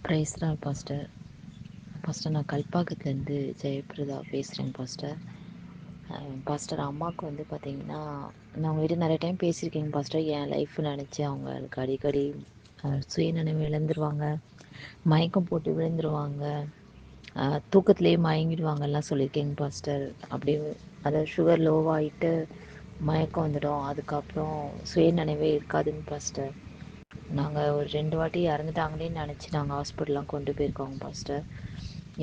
பிரைஸ்ரால் pastor. Pastor, நான் கல்பாக்கத்துலேருந்து ஜெயபிரதா பேசுகிறேங்க pastor. Pastor, அம்மாவுக்கு வந்து பார்த்தீங்கன்னா, நான் உங்கள்கிட்ட நிறைய டைம் பேசியிருக்கேங்க பாஸ்டர். என் லைஃப் நினச்சி அவங்களுக்கு அடிக்கடி சுயநினைவு இழந்துருவாங்க, மயக்கம் போட்டு விழுந்துருவாங்க, தூக்கத்திலே மயங்கிடுவாங்கலாம் சொல்லியிருக்கேங்க பாஸ்டர். அப்படியே அதாவது சுகர் லோவாகிட்டு மயக்கம் வந்துடும், அதுக்கப்புறம் சுயநினைவே இருக்காதுங்க பாஸ்டர். நாங்கள் ஒரு 2 வாட்டி இறந்துட்டாங்களேன்னு நினச்சி நாங்கள் ஹாஸ்பிட்டல்லாம் கொண்டு போயிருக்கோங்க பாஸ்டர்.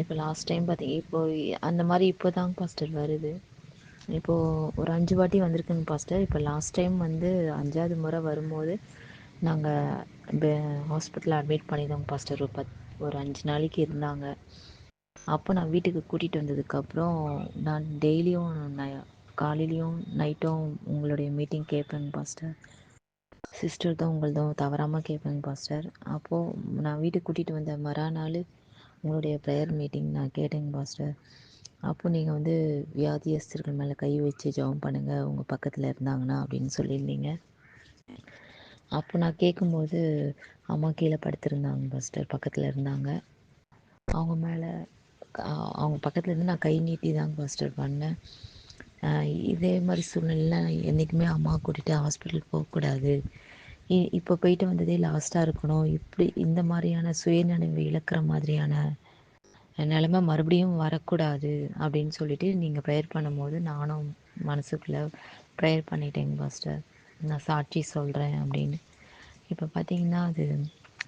இப்போ லாஸ்ட் டைம் இப்போ அந்த மாதிரி இப்போ தாங்க பாஸ்டர் வருது. இப்போது ஒரு 5 வாட்டி வந்திருக்குங்க பாஸ்டர். இப்போ லாஸ்ட் டைம் வந்து 5வது முறை வரும்போது நாங்கள் ஹாஸ்பிட்டலில் அட்மிட் பண்ணியிருந்தோங்க பாஸ்டர். ஒரு 5 நாளைக்கு இருந்தாங்க. அப்போ நான் வீட்டுக்கு கூட்டிகிட்டு வந்ததுக்கப்புறம் நான் டெய்லியும் காலையிலையும் நைட்டும் உங்களுடைய மீட்டிங் கேட்பேங்க பாஸ்டர். சிஸ்டர் தான் உங்களதும் தவறாமல் கேட்பேங்க பாஸ்டர். அப்போது நான் வீட்டுக்கு கூட்டிகிட்டு வந்த மறுநாள் உங்களுடைய ப்ரேயர் மீட்டிங் நான் கேட்டேங்க பாஸ்டர். அப்போது நீங்கள் வந்து வியாதியஸ்தர்கள் மேலே கை வச்சு ஜெபம் பண்ணுங்கள் உங்கள் பக்கத்தில் இருந்தாங்கன்னா அப்படின்னு சொல்லியிருந்தீங்க. அப்போ நான் கேட்கும்போது அம்மா கீழே படுத்திருந்தாங்க பாஸ்டர், பக்கத்தில் இருந்தாங்க. அவங்க மேலே அவங்க பக்கத்தில் இருந்து நான் கை நீட்டி தாங்க பாஸ்டர் பண்ணேன். இதே மாதிரி சூழ்நிலையில் என்றைக்குமே அம்மா கூட்டிகிட்டு ஹாஸ்பிட்டல் போகக்கூடாது, இப்போ போயிட்டு வந்ததே லாஸ்ட்டாக இருக்கணும், இப்படி இந்த மாதிரியான சுயநினைவு இழக்கிற மாதிரியான நிலைமை மறுபடியும் வரக்கூடாது அப்படின்னு சொல்லிட்டு நீங்கள் ப்ரேயர் பண்ணும்போது நானும் மனசுக்குள்ளே ப்ரேயர் பண்ணிட்டேங்க பாஸ்டர். நான் சாட்சி சொல்கிறேன் அப்படின்னு. இப்போ பார்த்தீங்கன்னா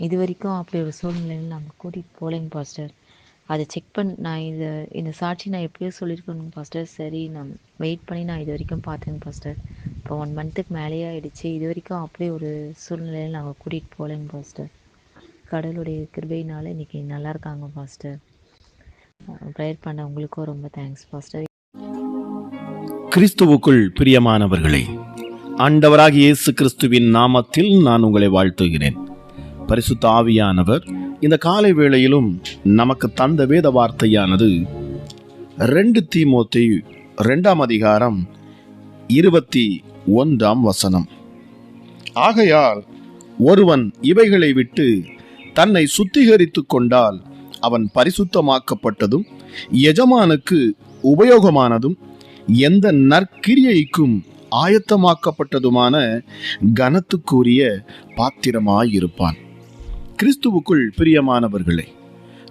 இது வரைக்கும் அப்படி ஒரு சூழ்நிலையில் நாங்கள் கூட்டிகிட்டு போகலைங்க பாஸ்டர். அதை செக் நான் இந்த சாட்சி நான் எப்படியோ சொல்லியிருக்கேங்க பாஸ்டர். சரி, நான் வெயிட் பண்ணி நான் இது வரைக்கும் பார்த்தேங்க பாஸ்டர். இப்போ 1 மந்த்துக்கு மேலேயே ஆகிடுச்சு. இது வரைக்கும் அப்படியே ஒரு சூழ்நிலையில் நாங்கள் கூட்டிகிட்டு போகலைங்க பாஸ்டர். கடவுளுடைய கிருபையினால இன்றைக்கி நல்லா இருக்காங்க பாஸ்டர். ப்ரேயர் பண்ண உங்களுக்கும் ரொம்ப தேங்க்ஸ் பாஸ்டர். கிறிஸ்துவுக்குள் பிரியமானவர்களே, ஆண்டவராகிய இயேசு கிறிஸ்துவின் நாமத்தில் நான் உங்களை வாழ்த்துகிறேன். பரிசுத்த ஆவியானவர் இந்த காலை வேளையிலும் நமக்கு தந்த வேத வார்த்தையானது 2 தீமோத்தேயு 2ஆம் அதிகாரம் 21ஆம் வசனம். ஆகையால் ஒருவன் இவைகளை விட்டு தன்னை சுத்திகரித்து கொண்டால் அவன் பரிசுத்தமாக்கப்பட்டதும் எஜமானுக்கு உபயோகமானதும் எந்த நற்கிரியைக்கும் ஆயத்தமாக்கப்பட்டதுமான கனத்துக்குரிய பாத்திரமாயிருப்பான். கிறிஸ்துவுக்குள் பிரியமானவர்களே,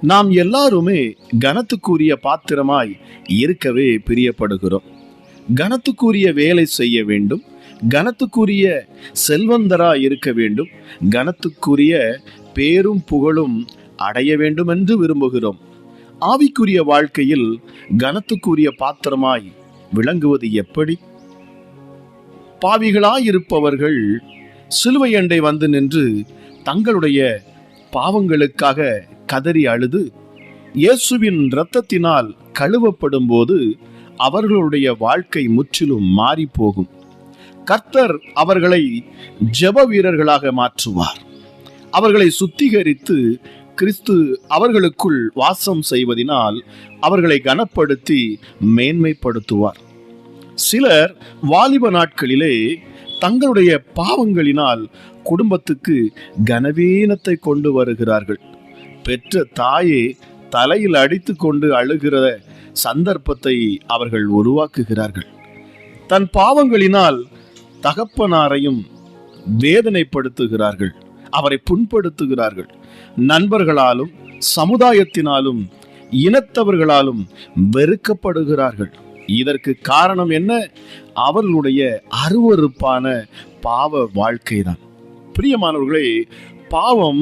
நாம் எல்லாருமே கனத்துக்குரிய பாத்திரமாய் இருக்கவே பிரியப்படுகிறோம். கனத்துக்குரிய வேலை செய்ய வேண்டும், கனத்துக்குரிய செல்வந்தராய் இருக்க வேண்டும், கனத்துக்குரிய பேரும் புகழும் அடைய வேண்டும் என்று விரும்புகிறோம். ஆவிக்குரிய வாழ்க்கையில் கனத்துக்குரிய பாத்திரமாய் விளங்குவது எப்படி? பாவிகளாயிருப்பவர்கள் சிலுவை அண்டை வந்து நின்று தங்களுடைய பாவங்களுக்காக கதறி அழுது இயேசுவின் இரத்தத்தினால் கழுவப்படும் போது அவர்களுடைய வாழ்க்கை முற்றிலும் மாறி போகும். கர்த்தர் அவர்களை ஜெப வீரர்களாக மாற்றுவார். அவர்களை சுத்திகரித்து கிறிஸ்து அவர்களுக்குள் வாசம் செய்வதினால் அவர்களை கனப்படுத்தி மேன்மைப்படுத்துவார். சிலர் வாலிப நாட்களிலே தங்களுடைய பாவங்களினால் குடும்பத்துக்கு கனவீனத்தை கொண்டு வருகிறார்கள். பெற்ற தாயே தலையில் அடித்து கொண்டு அழுகிற சந்தர்ப்பத்தை அவர்கள் உருவாக்குகிறார்கள். தன் பாவங்களினால் தகப்பனாரையும் வேதனைப்படுத்துகிறார்கள், அவரை புண்படுத்துகிறார்கள். நண்பர்களாலும் சமுதாயத்தினாலும் இனத்தவர்களாலும் வெறுக்கப்படுகிறார்கள். இதற்கு காரணம் என்ன? அவர்களுடைய அருவருப்பான பாவ வாழ்க்கைதான். பிரியமானவர்களே, பாவம்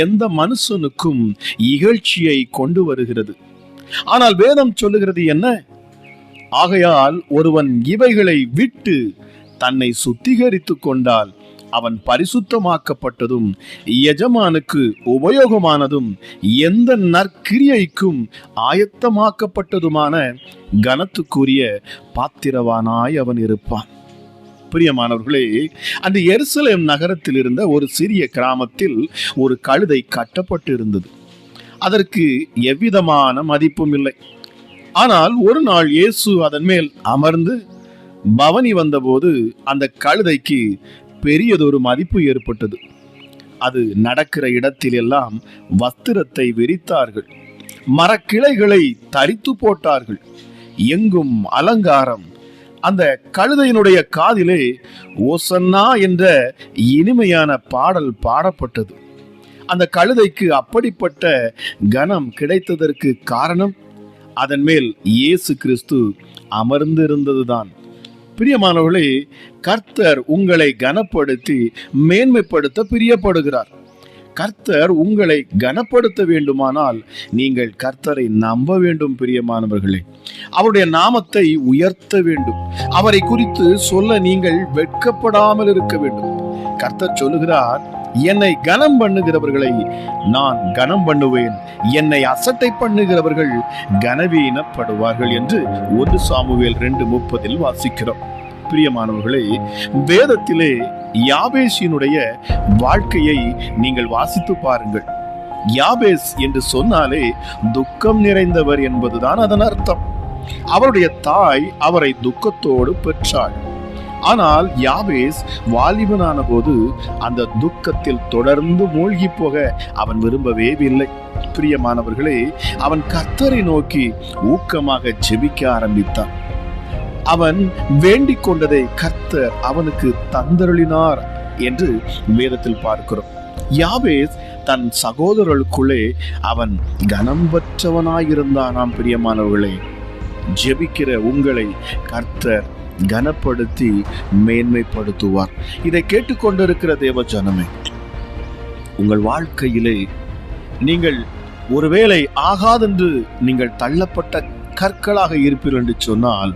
எந்த மனுஷனுக்கும் இகழ்ச்சியை கொண்டு வருகிறது. ஆனால் வேதம் சொல்லுகிறது என்ன? ஆகையால் ஒருவன் இவைகளை விட்டு தன்னை சுத்திகரித்து கொண்டால் அவன் பரிசுத்தமாக்கப்பட்டதும் எஜமானுக்கு உபயோகமானதும் எந்த நற்கிரியைக்கும் ஆயத்தமாக்கப்பட்டதுமான கனத்துக்குரிய பாத்திரவானாய் அவன் இருப்பான். பிரியமானவர்களே, அந்த எருசலேம் நகரத்தில் இருந்த ஒரு சிறிய கிராமத்தில் ஒரு கழுதை கட்டப்பட்டு இருந்தது. அதற்கு எவ்விதமான மதிப்பும் இல்லை. ஆனால் ஒரு நாள் இயேசு அதன் மேல் அமர்ந்து பவனி வந்தபோது அந்த கழுதைக்கு பெரியதொரு மதிப்பு ஏற்பட்டது. அது நடக்கிற இடத்திலெல்லாம் வஸ்திரத்தை விரித்தார்கள், மரக்கிளைகளை தரித்து போட்டார்கள், எங்கும் அலங்காரம். அந்த கழுதையினுடைய காதிலே ஓசன்னா என்ற இனிமையான பாடல் பாடப்பட்டது. அந்த கழுதைக்கு அப்படிப்பட்ட கனம் கிடைத்ததற்கு காரணம் அதன் மேல் இயேசு கிறிஸ்து அமர்ந்திருந்ததுதான். பிரியமானவர்களே, கர்த்தர் உங்களை கனப்படுத்தி மேன்மைப்படுத்த பிரியப்படுகிறார். கர்த்தர் உங்களை கனப்படுத்த வேண்டுமானால் நீங்கள் கர்த்தரை நம்ப வேண்டும். பிரியமானவர்களே, அவருடைய நாமத்தை உயர்த்த வேண்டும். அவரை குறித்து சொல்ல நீங்கள் வெட்கப்படாமல் இருக்க வேண்டும். கர்த்தர் சொல்லுகிறார், என்னை கனம் பண்ணுகிறவர்களை நான் கனம் பண்ணுவேன், என்னை அசட்டை பண்ணுகிறவர்கள் கனவீனப்படுவார்கள் என்று 1 சாமுவேல் 2:30 வாசிக்கிறோம். பிரியமானவர்களே, வேதத்திலே யாபேசினுடைய வாழ்க்கையை நீங்கள் வாசித்து பாருங்கள். யாபேஸ் என்று சொன்னாலே துக்கம் நிறைந்தவர் என்பதுதான் அதன் அர்த்தம். அவருடைய தாய் அவரை துக்கத்தோடு பெற்றாள். ஆனால் யாபேஸ் வாலிபனான போது அந்த துக்கத்தில் தொடர்ந்து மூழ்கி போக அவன் விரும்பவே இல்லை. பிரியமானவர்களே, அவன் கர்த்தரை நோக்கி ஊக்கமாக ஜெபிக்க ஆரம்பித்தான். அவன் வேண்டிக் கொண்டதை கர்த்தர் அவனுக்கு தந்தருளினார் என்று வேதத்தில் பார்க்கிறோம். யாபேஸ் தன் சகோதரர்களுக்குள்ளே அவன் கனம் பெற்றவனாயிருந்தானாம். பிரியமானவர்களே, ஜெபிக்கிற உங்களை கர்த்தர் கனப்படுத்தி மேன்மைப்படுத்துவார். இதை கேட்டுக்கொண்டிருக்கிற தேவ ஜனமே, உங்கள் வாழ்க்கையிலே நீங்கள் ஒருவேளை ஆகாதென்று நீங்கள் தள்ளப்பட்ட கற்களாக இருப்பீர்கள் என்று சொன்னால்,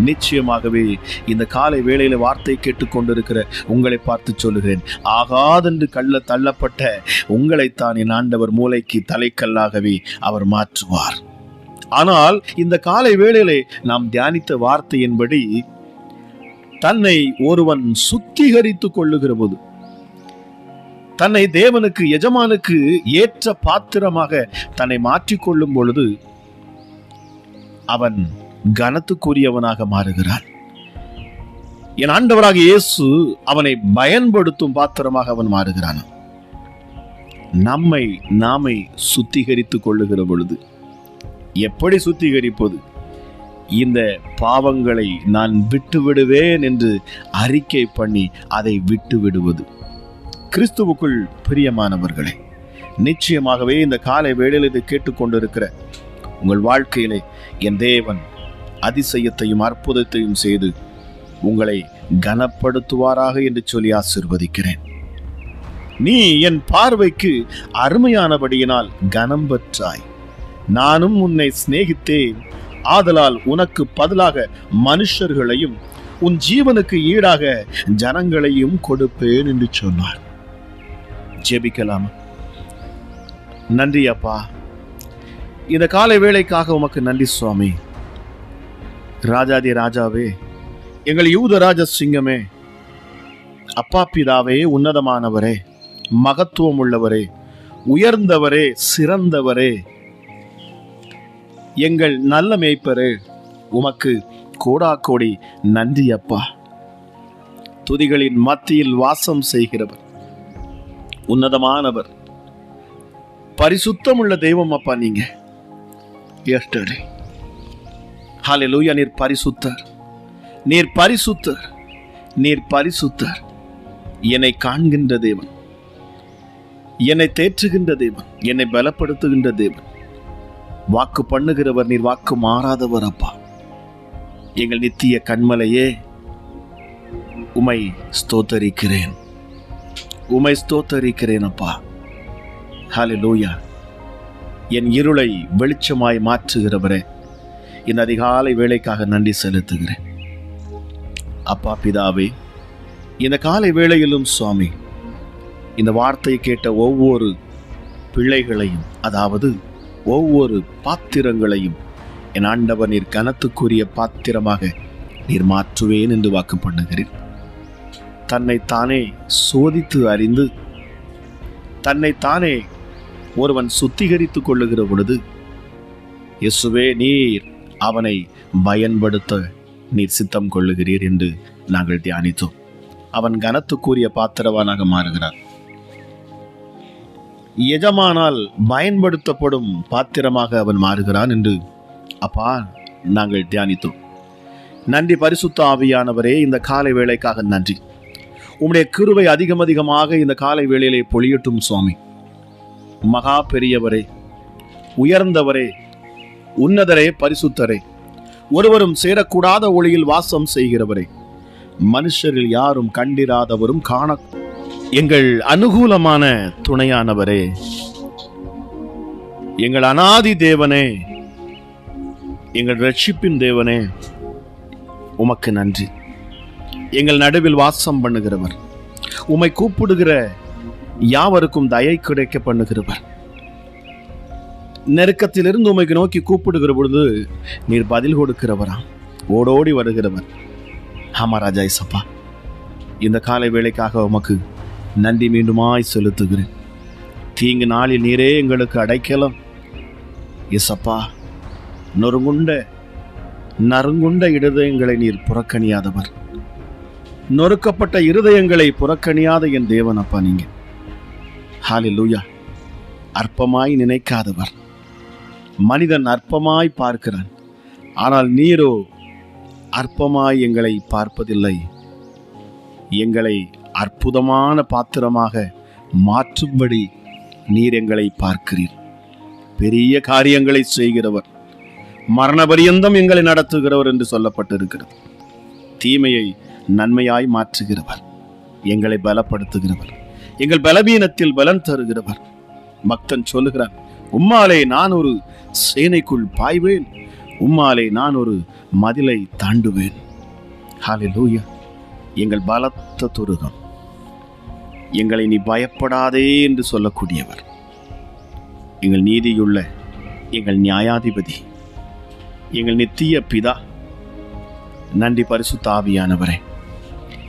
நிச்சயமாகவே இந்த காலை வேளையில வார்த்தை கேட்டுக்கொண்டிருக்கிற உங்களை பார்த்து சொல்லுகிறேன், ஆகாதென்று தள்ளப்பட்ட உங்களைத்தான் என் ஆண்டவர் மூளைக்கு தலைக்கல்லாகவே அவர் மாற்றுவார். ஆனால் இந்த காலை வேளையிலே நாம் தியானித்த வார்த்தையின்படி தன்னை ஒருவன் சுத்திகரித்துக் கொள்ளுகிற போது, தன்னை தேவனுக்கு எஜமானுக்கு ஏற்ற பாத்திரமாக தன்னை மாற்றிக்கொள்ளும் பொழுது அவன் கனத்துக்குரியவனாக மாறுகிறான். என் ஆண்டவராக இயேசு அவனை பயன்படுத்தும் பாத்திரமாக அவன் மாறுகிறான். நம்மை நாமே சுத்திகரித்துக் கொள்ளுகிற பொழுது எப்படி சுத்திகரிப்பது? இந்த பாவங்களை நான் விட்டு விடுவேன் என்று அறிக்கை பண்ணி அதை விட்டு விடுவது. கிறிஸ்துவுக்குள் பிரியமானவர்களே, நிச்சயமாகவே இந்த காலை வேளையில் இதை கேட்டுக்கொண்டிருக்கிற உங்கள் வாழ்க்கையிலே என் தேவன் அதிசயத்தையும் அற்புதத்தையும் செய்து உங்களை கனப்படுத்துவாராக என்று சொல்லி ஆசீர்வதிக்கிறேன். நீ என் பார்வைக்கு அருமையானபடியினால் கனம் பெற்றாய். நானும் உன்னை சிநேகித்தேன், ஆதலால் உனக்கு பதிலாக மனுஷர்களையும் உன் ஜீவனுக்கு ஈடாக ஜனங்களையும் கொடுப்பேன் என்று சொன்னார். ஜெபிக்கலாம். நன்றி அப்பா, இந்த காலை வேளைக்காக உமக்கு நன்றி சுவாமி. ராஜாதி ராஜாவே, எங்கள் யூதராஜ சிங்கமே, அப்பா பிதாவே, உன்னதமானவரே, மகத்துவம் உள்ளவரே, உயர்ந்தவரே, சிறந்தவரே, எங்கள் நல்ல மேய்ப்பரே, உமக்கு கோடா கோடி நன்றி அப்பா. துதிகளின் மத்தியில் வாசம் செய்கிறவர், உன்னதமானவர், பரிசுத்தமுள்ள தெய்வம் அப்பா. நீங்க எஸ்டர்டே ஹல்லேலூயா. நீர் பரிசுத்தர், நீர் பரிசுத்தர், நீர் பரிசுத்தர். என்னை காண்கின்ற தேவன், என்னை தேற்றுகின்ற தேவன், என்னை பலப்படுத்துகின்ற தேவன், வாக்கு பண்ணுகிறவர், நீர் வாக்கு மாறாதவர் அப்பா. எங்கள் நித்திய கண்மலையே, உமை ஸ்தோத்தரிக்கிறேன், உமை ஸ்தோத்தரிக்கிறேன் அப்பா. ஹல்லேலூயா. என் இருளை வெளிச்சமாய் மாற்றுகிறவரே, இந்த அதிகாலை வேளைக்காக நன்றி செலுத்துகிறேன் அப்பா பிதாவே. இந்த காலை வேளையிலும் சுவாமி, இந்த வார்த்தையை கேட்ட ஒவ்வொரு பிள்ளைகளையும், அதாவது ஒவ்வொரு பாத்திரங்களையும் என் ஆண்டவர் நீர் கனத்துக்குரிய பாத்திரமாக நீர் மாற்றுவேன் என்று வாக்கு பண்ணுகிறேன். தன்னைத்தானே சோதித்து அறிந்து தன்னைத்தானே ஒருவன் சுத்திகரித்துக் கொள்ளுகிற பொழுது, இயேசுவே நீர் அவனை பயன்படுத்த நீர் சித்தம் கொள்ளுகிறீர் என்று நாங்கள் தியானித்தோம். அவன் கனத்துக்குரிய பாத்திரவானாக மாறுகிறார். எஜமானால் பயன்படுத்தப்படும் பாத்திரமாக அவன் மாறுகிறான் என்று அப்பா நாங்கள் தியானித்தோம். நன்றி பரிசுத்த ஆவியானவரே, இந்த காலை வேளைக்காக நன்றி. உம்முடைய கிருபை அதிகமாக இந்த காலை வேளையிலே பொழியட்டும் சுவாமி. மகா பெரியவரே, உயர்ந்தவரே, உன்னதரே, பரிசுத்தரே, ஒருவரும் சேரக்கூடாத ஒளியில் வாசம் செய்கிறவரே, மனுஷரில் யாரும் கண்டிராதவரும் காண எங்கள் அனுகூலமான துணையானவரே, எங்கள் அநாதி தேவனே, எங்கள் ரட்சிப்பின் தேவனே, உமக்கு நன்றி. எங்கள் நடுவில் வாசம் பண்ணுகிறவர், உம்மை கூப்பிடுகிற யாவருக்கும் தயை கிடைக்க பண்ணுகிறவர், நெருக்கத்திலிருந்து உமைக்கு நோக்கி கூப்பிடுகிற பொழுது நீர் பதில் கொடுக்கிறவரா, ஓடோடி வருகிறவர். ஆமா ராஜா இசப்பா, இந்த காலை வேளைக்காக உமக்கு நன்றி மீண்டுமாய் செலுத்துகிறேன். தீங்கு நாளில் நீரே எங்களுக்கு அடைக்கலம். இசப்பா, நறுங்குண்ட இருதயங்களை நீர் புறக்கணியாதவர், நொறுக்கப்பட்ட இருதயங்களை புறக்கணியாத என் தேவன் அப்பா நீங்க. ஹல்லேலூயா. அற்பமாய் நினைக்காதவர். மனிதன் அற்பமாய் பார்க்கிறான், ஆனால் நீரோ அற்பமாய் எங்களை பார்ப்பதில்லை. எங்களை அற்புதமான பாத்திரமாக மாற்றும்படி நீர் எங்களை பார்க்கிறீர். பெரிய காரியங்களை செய்கிறவர், மரண பரியந்தம் எங்களை நடத்துகிறவர் என்று சொல்லப்பட்டிருக்கிறது. தீமையை நன்மையாய் மாற்றுகிறவர், எங்களை பலப்படுத்துகிறவர், எங்கள் பலவீனத்தில் பலன் தருகிறவர். பக்தன் சொல்லுகிறான், உம்மாலே நான் ஒரு சேனைக்குள் பாய்வேன், உம்மாலே நான் ஒரு மதிலை தாண்டுவேன். ஹல்லேலூயா. எங்கள் பலத்த துருகம், எங்களை நீ பயப்படாதே என்று சொல்லக்கூடியவர், எங்கள் நீதியுள்ள எங்கள் நியாயாதிபதி, எங்கள் நித்திய பிதா. நன்றி பரிசுத்த ஆவியானவரே,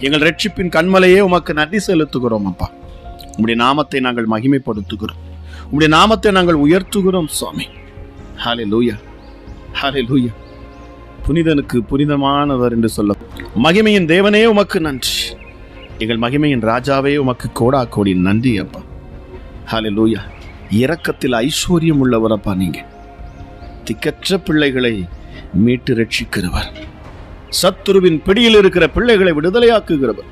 எங்கள் ரட்சிப்பின் கண்மலையே உமக்கு நன்றி செலுத்துகிறோம் அப்பா. உம்முடைய நாமத்தை நாங்கள் மகிமைப்படுத்துகிறோம், உம்முடைய நாமத்தை நாங்கள் உயர்த்துகிறோம் சுவாமி. ஹல்லேலூயா, ஹல்லேலூயா. புனிதனுக்கு புனிதமானவர் என்று சொல்ல மகிமையின் தேவனே உமக்கு நன்றி. எங்கள் மகிமையின் ராஜாவே உமக்கு கோடா கோடி நன்றி அப்பா. ஹல்லேலூயா. இரக்கத்தில் ஐஸ்வர்யம் உள்ளவர் அப்பா நீங்க. திக்கற்ற பிள்ளைகளை மீட்டு ரட்சிக்கிறவர், சத்துருவின் பிடியில் இருக்கிற பிள்ளைகளை விடுதலையாக்குகிறவர்,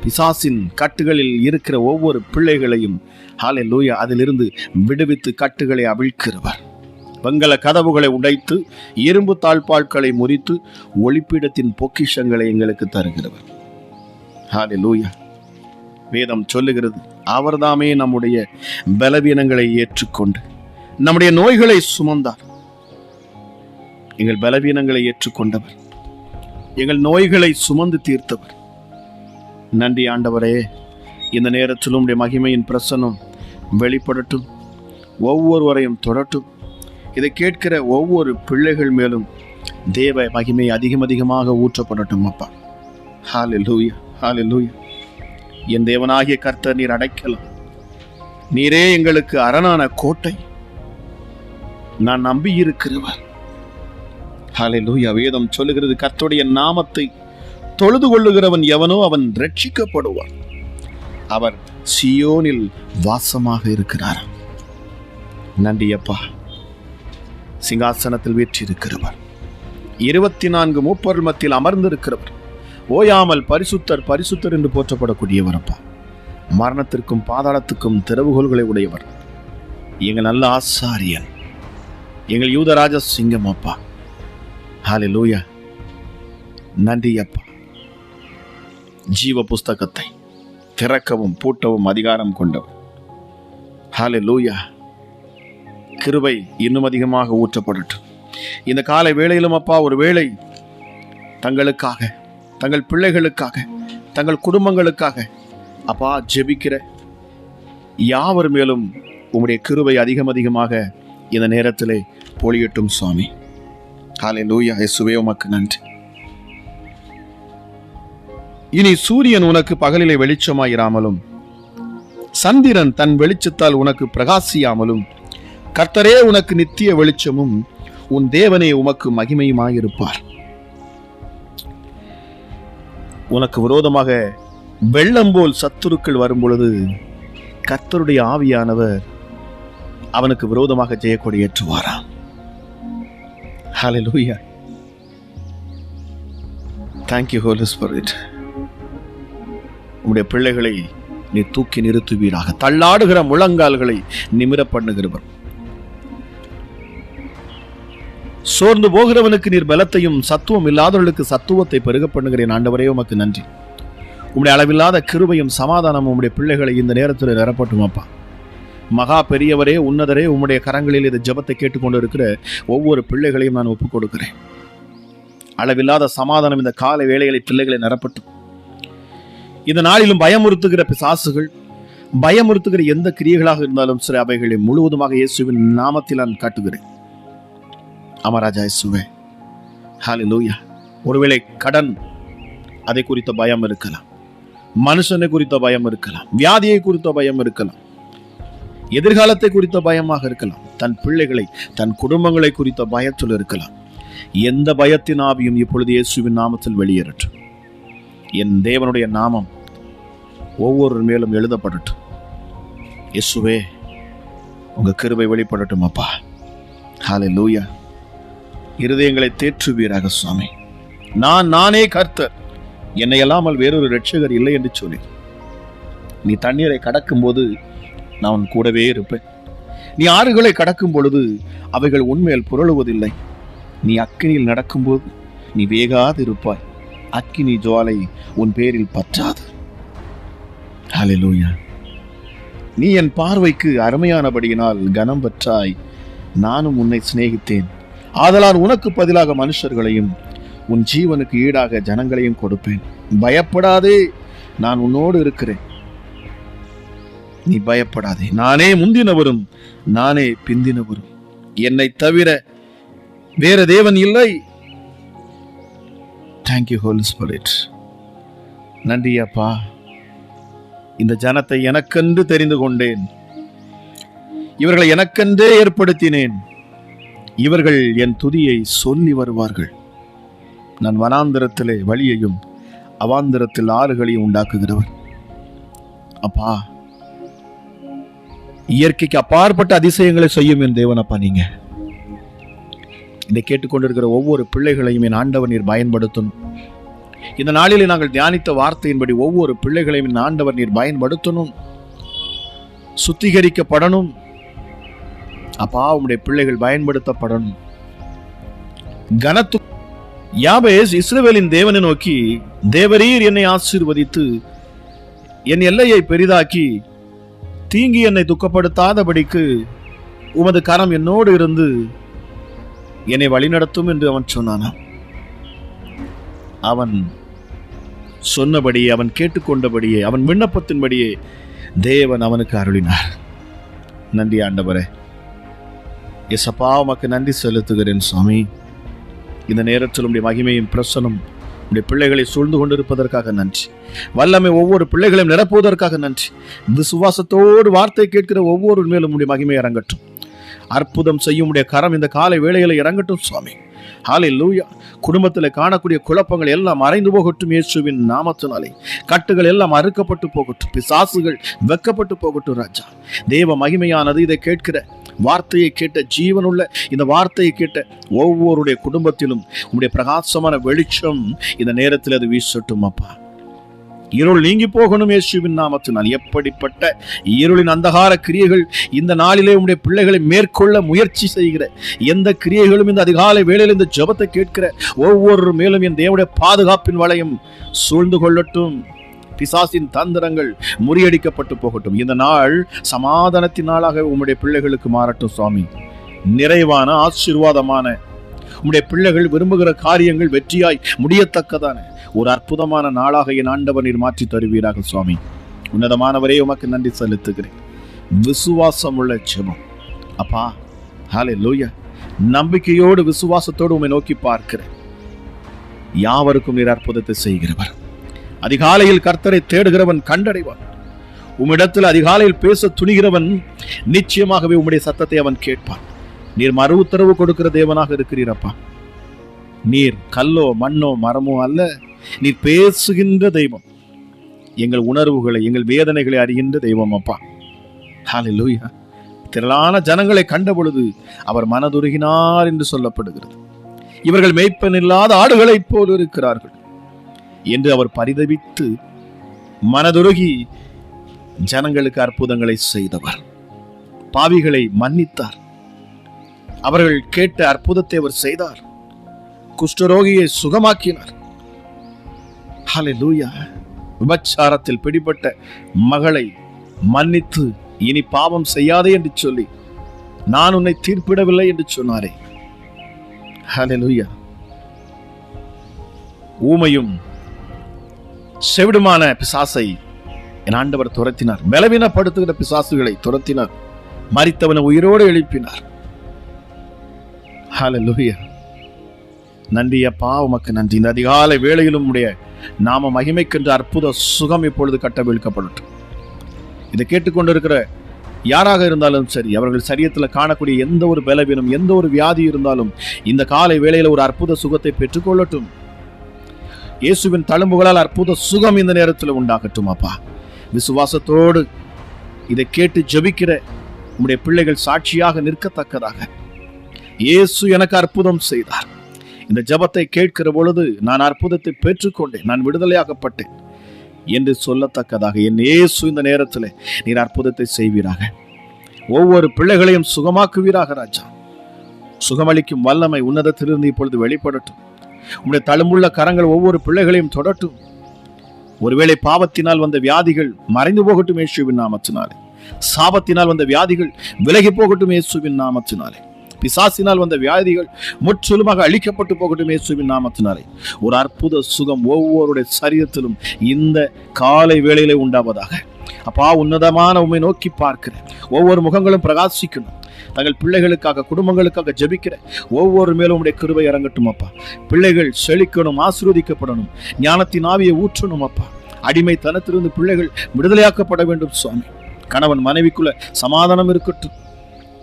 பிசாசின் கட்டுகளில் இருக்கிற ஒவ்வொரு பிள்ளைகளையும் ஹல்லேலூயா அதிலிருந்து விடுவித்து கட்டுகளை அவிழ்க்கிறவர், வெங்கல கதவுகளை உடைத்து இரும்பு தாழ்பால்களை முறித்து ஒளிப்பீடத்தின் பொக்கிஷங்களை எங்களுக்கு தருகிறவர். ஹல்லேலூயா. வேதம் சொல்லுகிறது, அவர்தாமே நம்முடைய பலவீனங்களை ஏற்றுக்கொண்டு நம்முடைய நோய்களை சுமந்தார். எங்கள் பலவீனங்களை ஏற்றுக்கொண்டவர், எங்கள் நோய்களை சுமந்து தீர்த்தவர். நன்றி ஆண்டவரே. இந்த நேரத்தில் உம்முடைய மகிமையின் பிரசன்னம் வெளிப்படட்டும், ஒவ்வொருவரையும் தொடட்டும். இதை கேட்கிற ஒவ்வொரு பிள்ளைகள் மேலும் தேவ மகிமை அதிகமாக ஊற்றப்படட்டும் அப்பா. ஹல்லேலூயா, ஹல்லேலூயா. என் தேவனாகிய கர்த்தர் நீர் அடைக்கலாம், நீரே எங்களுக்கு அரணான கோட்டை, நான் நம்பி இருக்கிறவர். ஹல்லேலூயா. வேதம் சொல்லுகிறது, கர்த்தருடைய நாமத்தை தொழுது கொள்ளுகிறவன் எவனோ அவன் ரட்சிக்கப்படுவான். அவர் சியோனில் வாசமாக இருக்கிறார். நன்றி அப்பா. சிங்காசனத்தில் வீற்றிருக்கிறவர், 24 மூப்பர்கள் மத்தியில் அமர்ந்திருக்கிறவர், ஓயாமல் பரிசுத்தர் பரிசுத்தர் என்று போற்றப்படக்கூடியவர் அப்பா. மரணத்திற்கும் பாதாளத்துக்கும் திறவுகோல்களை உடையவர், எங்கள் நல்ல ஆசாரியன், எங்கள் யூதராஜ சிங்கம் அப்பா. ஹல்லேலூயா. நன்றி அப்பா. ஜீவ புஸ்தகத்தை திறக்கவும் பூட்டவும் அதிகாரம் கொண்டவர். ஹல்லேலூயா. கிருபை இன்னும் அதிகமாக ஊற்றப்படட்டும். இந்த காலை வேளையிலும் அப்பா, ஒரு வேளை தங்களுக்காக, தங்கள் பிள்ளைகளுக்காக, தங்கள் குடும்பங்களுக்காக அப்பா ஜெபிக்கிற யாவர் மேலும் உம்முடைய கிருபை அதிகமாக இந்த நேரத்திலே பொழியட்டும் சுவாமி. ஹல்லேலூயா. இயேசுவே உமக்கு நன்றி. இனி சூரியன் உனக்கு பகலிலே வெளிச்சமாயிராமலும், சந்திரன் தன் வெளிச்சத்தால் உனக்கு பிரகாசியாமலும், கர்த்தரே உனக்கு நித்திய வெளிச்சமும் உன் தேவனே உமக்கு மகிமையுமாயிருப்பார். உனக்கு விரோதமாக வெள்ளம் போல் சத்துருக்கள் வரும் பொழுது கர்த்தருடைய ஆவியானவர் அவனுக்கு விரோதமாக ஜெயக்கொடி ஏற்றுவாராம். ஹல்லேலூயா. Thank you Holy Spirit. உம்முடைய பிள்ளைகளை நீ தூக்கி நிறுத்துவீராக. தள்ளாடுகிற முழங்கால்களை நிமிர பண்ணுகிறவர், சோர்ந்து போகிறவனுக்கு நீர் பலத்தையும் சத்துவம் இல்லாதவர்களுக்கு சத்துவத்தை பெருக பண்ணுகிறேன். ஆண்டவரே உமக்கு நன்றி. உம்முடைய அளவில்லாத கிருபையும் சமாதானம் உம்முடைய பிள்ளைகளை இந்த நேரத்தில் நிரப்பட்டும் அப்பா. மகா பெரியவரே, உன்னதரே, உம்முடைய கரங்களில் இந்த ஜெபத்தை கேட்டுக்கொண்டு இருக்கிற ஒவ்வொரு பிள்ளைகளையும் நான் ஒப்புக் கொடுக்கிறேன். அளவில்லாத சமாதானம் இந்த காலை வேளைகளை பிள்ளைகளை நிரப்பட்டும். இந்த நாளிலும் பயமுறுத்துகிற பிசாசுகள், பயமுறுத்துகிற எந்த கிரியைகளாக இருந்தாலும் சரி, அவைகளை முழுவதுமாக இயேசுவின் நாமத்தில் நான் காட்டுகிறேன். அமராஜா இயேசுவே, ஹல்லேலூயா. ஒருவேளை கடன், அதை குறித்த பயம் இருக்கலாம், மனுஷனை குறித்த பயம் இருக்கலாம், வியாதியை குறித்த பயம் இருக்கலாம், எதிர்காலத்தை குறித்த பயமாக இருக்கலாம், தன் பிள்ளைகளை தன் குடும்பங்களை குறித்த பயத்தில் இருக்கலாம். எந்த பயத்தின் ஆவியும் இப்பொழுது இயேசுவின் நாமத்தில் வெளியேறட்டும். என் தேவனுடைய நாமம் ஒவ்வொரு மேலும் எழுதப்படட்டும். இயேசுவே, உங்க கிருபை வெளிப்படட்டும் அப்பா. ஹல்லேலூயா. இருதயங்களை தேற்றுவீராக சுவாமி. நானே கர்த்தர், என்னை அல்லாமல் வேறொரு இரட்சகர் இல்லை என்று சொல்லி நீ தண்ணீரை கடக்கும் போது நான் உன் கூடவே இருப்பேன். நீ ஆறுகளை கடக்கும் பொழுது அவைகள் உன்மேல் புரளுவதில்லை. நீ அக்கினியில் நடக்கும்போது நீ வேகாது இருப்பாய். அக்கினி ஜுவாலை உன் பேரில் பற்றாது. ஹல்லேலூயா. நீ என் பார்வைக்கு அருமையானபடியினால் கனம் பெற்றாய். நானும் உன்னை சிநேகித்தேன். ஆதலால் உனக்கு பதிலாக மனுஷர்களையும் உன் ஜீவனுக்கு ஈடாக ஜனங்களையும் கொடுப்பேன். பயப்படாதே, நான் உன்னோடு இருக்கிறேன். நீ பயப்படாதே. நானே முந்தினவரும் நானே பிந்தினவரும். என்னை தவிர வேற தேவன் இல்லை. Thank you Holy Spirit. நன்றி அப்பா. இந்த ஜனத்தை எனக்கென்று தெரிந்து கொண்டேன். இவர்களை எனக்கென்றே ஏற்படுத்தினேன். இவர்கள் என் துதியை சொல்லி வருவார்கள். நான் வனாந்திரத்திலே வழியையும் அவாந்திரத்தில் ஆறுகளையும் உண்டாக்குகிறவர். அப்பா, இயற்கைக்கு அப்பாற்பட்ட அதிசயங்களை செய்யும் என் தேவன் அப்பா. நீங்க இதை கேட்டுக்கொண்டிருக்கிற ஒவ்வொரு பிள்ளைகளையும் என் ஆண்டவர் நீர் பயன்படுத்தணும். இந்த நாளிலே நாங்கள் தியானித்த வார்த்தையின்படி ஒவ்வொரு பிள்ளைகளையும் என் ஆண்டவர் நீர் பயன்படுத்தணும், சுத்திகரிக்கப்படணும். அப்பா, உம்முடைய பிள்ளைகள் பயன்படுத்தப்படணும். கனத்து யாபேஸ் இஸ்ரவேலின் தேவனை நோக்கி, தேவரீர் என்னை ஆசீர்வதித்து என் எல்லையை பெரிதாக்கி தீங்கி என்னை துக்கப்படுத்தாதபடிக்கு உமது கரம் என்னோடு இருந்து என்னை வழிநடத்தும் என்று அவன் சொன்னானாம். அவன் சொன்னபடியே, அவன் கேட்டுக்கொண்டபடியே, அவன் விண்ணப்பத்தின்படியே தேவன் அவனுக்கு அருளினார். நன்றி ஆண்டவரே. எசப்பா, உமக்கு நன்றி செலுத்துகிறேன் சுவாமி. இந்த நேரத்தில் உம்முடைய மகிமையின் பிரசனம் உம்முடைய பிள்ளைகளை சூழ்ந்து கொண்டிருப்பதற்காக நன்றி. வல்லமை ஒவ்வொரு பிள்ளைகளையும் நிரப்புவதற்காக நன்றி. விசுவாசத்தோடு வார்த்தை கேட்கிற ஒவ்வொரு மேலும் உம்முடைய மகிமை இறங்கட்டும். அற்புதம் செய்யும் உடைய கரம் இந்த காலை வேளையில இறங்கட்டும் சுவாமி. ஹல்லேலூயா. குடும்பத்தில் காணக்கூடிய குழப்பங்கள் எல்லாம் மறைந்து போகட்டும் இயேசுவின் நாமத்தினாலே. கட்டுகள் எல்லாம் அறுக்கப்பட்டு போகட்டும். பிசாசுகள் வெக்கப்பட்டு போகட்டும் ராஜா. தேவ மகிமையானது இதை கேட்கிற வார்த்தையை கேட்ட ஜீவனுள்ள இந்த வார்த்தையை கேட்ட ஒவ்வொருடைய குடும்பத்திலும் உம்முடைய பிரகாசமான வெளிச்சம் இந்த நேரத்தில் அது வீசட்டும் அப்பா. இருள் நீங்கி போகணும் இயேசுவின் நாமத்தினால். எப்படிப்பட்ட இருளின் அந்தகார கிரியைகள் இந்த நாளிலே உம்முடைய பிள்ளைகளை மேற்கொள்ள முயற்சி செய்கிற எந்த கிரியைகளும் இந்த அதிகாலை வேளையில் இந்த ஜெபத்தை கேட்கிற ஒவ்வொரு மேலும் என் தேவனுடைய பாதுகாப்பின் வளையம் சூழ்ந்து கொள்ளட்டும். பிசாசின் தந்திரங்கள் முறியடிக்கப்பட்டு போகட்டும். இந்த நாள் சமாதானத்தின் நாளாக உம்முடைய பிள்ளைகளுக்கு மாறட்டும் சுவாமி. நிறைவான ஆசீர்வாதமான உம்முடைய பிள்ளைகள் விரும்புகிற காரியங்கள் வெற்றியாய் முடியத்தக்கதான ஒரு அற்புதமான நாளாக என் ஆண்டவர் நீர் மாற்றி தருவீராக சுவாமி. உன்னதமானவரே, உமக்கு நன்றி செலுத்துகிறேன். விசுவாசம் உள்ள ஜெபம் அப்பா. ஹல்லேலூயா. நம்பிக்கையோடு விசுவாசத்தோடு உம்மை நோக்கி பார்க்கிறேன். யாவருக்கும் நீர் அற்புதத்தை செய்கிறவர். அதிகாலையில் கர்த்தரை தேடுகிறவன் கண்டடைவான். உம்மிடத்தில் அதிகாலையில் பேச துணிகிறவன் நிச்சயமாகவே உம்முடைய சத்தத்தை அவன் கேட்பான். நீர் மறு உத்தரவு கொடுக்கிற தேவனாக இருக்கிறீரப்பா. நீர் கல்லோ மண்ணோ மரமோ அல்ல, நீர் பேசுகின்ற தெய்வம். எங்கள் உணர்வுகளை, எங்கள் வேதனைகளை அறிகின்ற தெய்வம் அப்பா. ஹல்லேலூயா. திரளான ஜனங்களை கண்ட பொழுது அவர் மனதுருகினார் என்று சொல்லப்படுகிறது. இவர்கள் மேய்ப்பன் இல்லாத ஆடுகளைப் போல் இருக்கிறார்கள் என்று அவர் பரிதபித்து மனதுருகி ஜனங்களுக்கு அற்புதங்களை செய்தவர். பாவிகளை மன்னித்தார். அவர்கள் கேட்ட அற்புதத்தை அவர் செய்தார். குஷ்டரோகியை சுகமாக்கினார். ஹல்லேலூயா. விபச்சாரத்தில் பிடிபட்ட மகளை மன்னித்து இனி பாவம் செய்யாதே என்று சொல்லி நான் உன்னை தீர்ப்பிடவில்லை என்று சொன்னாரே. ஹல்லேலூயா. ஊமையும் செவிடுமான பிசாசை என் ஆண்டவர் துரத்தினார். பலவீனப்படுத்துகிற பிசாசுகளை துரத்தினார். மரித்தவனை உயிரோடு எழுப்பினார். ஹல்லேலூயா. நன்றி அப்பா, உமக்கு நன்றி. இந்த அதிகாலை வேளையிலும் உடைய நாம மகிமைக்கின்ற அற்புத சுகம் இப்பொழுது கட்டவிழ்க்கப்படட்டும். இதை கேட்டுக்கொண்டிருக்கிற யாராக இருந்தாலும் சரி, அவர்கள் சரீரத்தில் காணக்கூடிய எந்த ஒரு பலவீனம், எந்த ஒரு வியாதி இருந்தாலும் இந்த காலை வேளையில ஒரு அற்புத சுகத்தை பெற்றுக்கொள்ளட்டும். இயேசுவின் தழும்புகளால் அற்புத சுகம் இந்த நேரத்தில் உண்டாகட்டும் அப்பா. விசுவாசத்தோடு இதை கேட்டு ஜெபிக்கிற உம்முடைய பிள்ளைகள் சாட்சியாக நிற்கத்தக்கதாக இயேசு எனக்கு அற்புதம் செய்தார். இந்த ஜெபத்தை கேட்கிற பொழுது நான் அற்புதத்தை பெற்றுக்கொண்டேன், நான் விடுதலையாகப்பட்டேன் என்று சொல்லத்தக்கதாக என் இயேசு இந்த நேரத்தில் நீர் அற்புதத்தை செய்வீராக. ஒவ்வொரு பிள்ளைகளையும் சுகமாக்குவீராக ராஜா. சுகமளிக்கும் வல்லமை உன்னதத்திலிருந்து இப்பொழுது வெளிப்படட்டும். உம்முடைய தழும்புள்ள கரங்கள் ஒவ்வொரு பிள்ளைகளையும் தொடட்டும். ஒருவேளை பாவத்தினால் வந்த வியாதிகள் மறைந்து போகட்டும் இயேசுவின் நாமத்தினாலே. சாபத்தினால் வந்த வியாதிகள் விலகி போகட்டும் இயேசுவின் நாமத்தினாலே. பிசாசினால் வந்த வியாதிகள் முற்றிலுமாக அழிக்கப்பட்டு போகட்டும் இயேசுவின் நாமத்தினாலே. ஒரு அற்புத சுகம் ஒவ்வொருடைய சரீரத்திலும் இந்த காலை வேளையிலே உண்டாவதாக. அப்பா, உன்னதமான உம்மை நோக்கி பார்க்கிற ஒவ்வொரு முகங்களும் பிரகாசிக்கணும். தங்கள் பிள்ளைகளுக்காக, குடும்பங்களுக்காக ஜெபிக்கிற ஒவ்வொரு மேலும் உடைய கிருபை இறங்கட்டும் அப்பா. பிள்ளைகள் செழிக்கணும், ஆசீர்வதிக்கப்படணும், ஞானத்தின் ஆவியை ஊற்றணும் அப்பா. அடிமைத்தனத்திலிருந்து பிள்ளைகள் விடுதலையாக்கப்பட வேண்டும் சுவாமி. கணவன் மனைவிக்குள்ள சமாதானம் இருக்கட்டும்.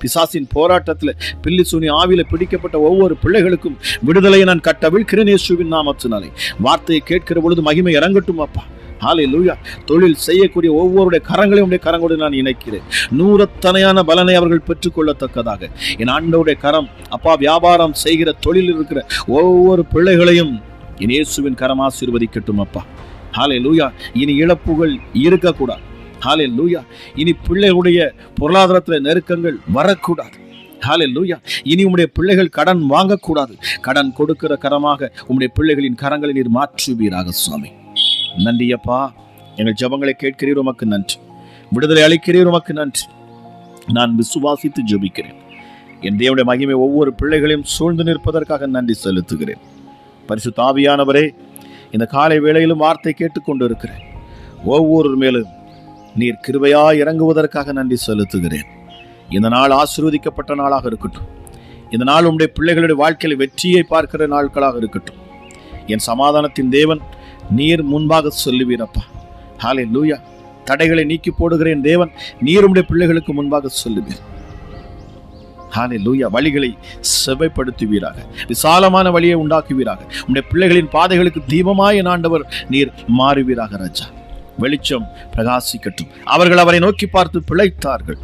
பிசாசின் போராட்டத்தில் பில்லி சூனி ஆவியில பிடிக்கப்பட்ட ஒவ்வொரு பிள்ளைகளுக்கும் விடுதலையை நான் கட்டவிழ்கிறேன் இயேசுவின் நாமத்தினாலே. வார்த்தையை கேட்கிற பொழுது மகிமை இறங்கட்டும் அப்பா. ஹல்லேலூயா. தொழில் செய்யக்கூடிய ஒவ்வொருடைய கரங்களையும் உடைய கரங்களோடு நான் இணைக்கிறேன். நூறத்தனையான பலனை அவர்கள் பெற்றுக்கொள்ளத்தக்கதாக என் ஆண்டவருடைய கரம் அப்பா, வியாபாரம் செய்கிற தொழில் இருக்கிற ஒவ்வொரு பிள்ளைகளையும் என் இயேசுவின் கரம் ஆசீர்வதிக்கட்டும் அப்பா. ஹல்லேலூயா. இனி இழப்புகள் இருக்கக்கூடாது. ஹல்லேலூயா. இனி பிள்ளைகளுடைய பொருளாதாரத்தில் நெருக்கங்கள் வரக்கூடாது. ஹல்லேலூயா. இனி உம்முடைய பிள்ளைகள் கடன் வாங்கக்கூடாது. கடன் கொடுக்கிற கரமாக உம்முடைய பிள்ளைகளின் கரங்களை நீர் மாற்றுவீராக சுவாமி. நன்றி அப்பா. எங்கள் ஜெபங்களை கேட்கிறீர், உமக்கு நன்றி. விடுதலை அளிக்கிறீர், உமக்கு நன்றி. நான் விசுவாசித்து ஜெபிக்கிறேன். என் தேவனுடைய மகிமை ஒவ்வொரு பிள்ளைகளையும் சூழ்ந்து நிற்பதற்காக நன்றி செலுத்துகிறேன். பரிசுத்த ஆவியானவரே, இந்த காலை வேளையிலும் வார்த்தை கேட்டுக்கொண்டு இருக்கிறேன். ஒவ்வொரு மேலும் நீர் கிருபையாய் இறங்குவதற்காக நன்றி செலுத்துகிறேன். இந்த நாள் ஆசீர்வதிக்கப்பட்ட நாளாக இருக்கட்டும். இந்த நாள் உம்முடைய பிள்ளைகளுடைய வாழ்க்கையில் வெற்றியை பார்க்கிற நாட்களாக இருக்கட்டும். என் சமாதானத்தின் தேவன் நீர் முன்பாக சொல்லுவீரப்பா. ஹல்லேலூயா. தடைகளை நீக்கி போடுகிறேன் தேவன் நீர் உம்முடைய பிள்ளைகளுக்கு முன்பாக சொல்லுவீர். ஹல்லேலூயா. வழிகளை செவ்வைப்படுத்துவீராக. விசாலமான வழியை உண்டாக்குவீராக. உம்முடைய பிள்ளைகளின் பாதைகளுக்கு தீபமாய் என் ஆண்டவர் நீர் மாறுவீராக ராஜா. வெளிச்சம் பிரகாசிக்கட்டும். அவர்கள் அவரை நோக்கி பார்த்து பிழைத்தார்கள்.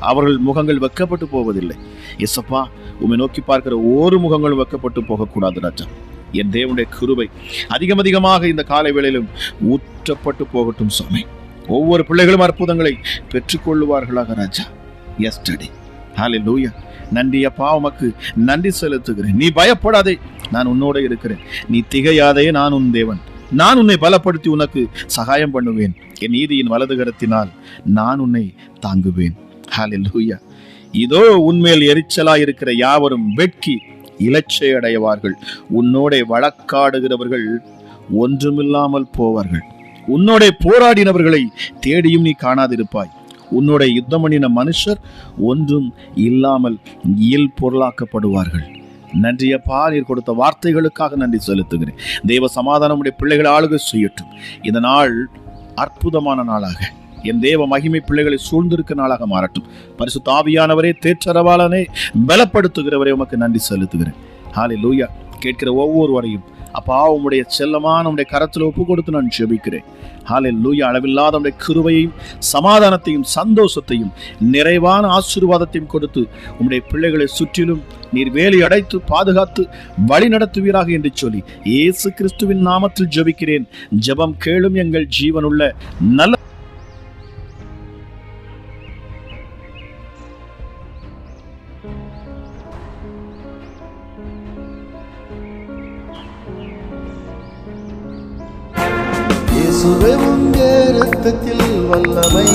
அவர்கள் முகங்கள் வெக்கப்பட்டு போவதில்லை. எசப்பா, உம்மை நோக்கி பார்க்கிற ஒரு முகங்களும் வெக்கப்பட்டு போகக்கூடாது ராஜா. என் தேவனுடைய கிருபை அதிகமாக இந்த காலை வேளையிலும் ஊற்றப்பட்டு போகட்டும் சுவாமி. ஒவ்வொரு பிள்ளைகளும் அற்புதங்களை பெற்றுக்கொள்ளுவார்களாக ராஜா. எஸ்டர்டே. ஹல்லேலூயா. நன்றி அப்பா, உமக்கு நன்றி செலுத்துகிறேன். நீ பயப்படாதே, நான் உன்னோட இருக்கிறேன். நீ திகையாதே, நான் உன் தேவன். நான் உன்னை பலப்படுத்தி உனக்கு சகாயம் பண்ணுவேன். என் நீதியின் வலது கரத்தினால் நான் உன்னை தாங்குவேன். ஹல்லேலூயா. இதோ உன்மேல் எரிச்சலா இருக்கிற யாவரும் வெட்கி இலச்சை அடைவார்கள். உன்னோட வழக்காடுகிறவர்கள் ஒன்றுமில்லாமல் போவார்கள். உன்னோட போராடினவர்களை தேடியும் நீ காணாதிருப்பாய். உன்னோட யுத்தம் பண்ணின மனுஷர் ஒன்றும் இல்லாமல் இயல் பொருளாக்கப்படுவார்கள். நன்றி அப்பா, நீர் கொடுத்த வார்த்தைகளுக்காக நன்றி செலுத்துகிறேன். தேவ சமாதானம் உடைய பிள்ளைகளை ஆளுகை செய்யட்டும். இந்த நாள் அற்புதமான நாளாக என் தேவ மகிமை பிள்ளைகளை சூழ்ந்திருக்க நாளாக மாறட்டும். பரிசுத்த ஆவியானவரே, தேற்றரவாளனே, பலப்படுத்துகிறவரே, உமக்கு நன்றி செலுத்துகிறேன். ஹல்லேலூயா. கேட்கிற ஒவ்வொருவரையும் அப்பா உம்முடைய செல்லமான உம்முடைய கரத்தில் ஒப்பு கொடுத்து நான் ஜெபிக்கிறேன். ஹல்லேலூயா. அளவில்லாத உம்முடைய கிருபையையும் சமாதானத்தையும் சந்தோஷத்தையும் நிறைவான ஆசீர்வாதத்தையும் கொடுத்து உம்முடைய பிள்ளைகளை சுற்றிலும் நீர் வேலி அடைத்து பாதுகாத்து வழி நடத்துவீராக என்று சொல்லி இயேசு கிறிஸ்துவின் நாமத்தில் ஜெபிக்கிறேன். ஜெபம் கேளும் எங்கள் ஜீவனுள்ள நல்ல இயேசுவே உம்முடைய இரத்தத்தில் வல்லமை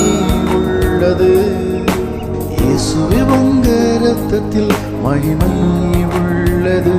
உள்ளது. இயேசுவே உம்முடைய இரத்தத்தில் மகிமை உள்ளது.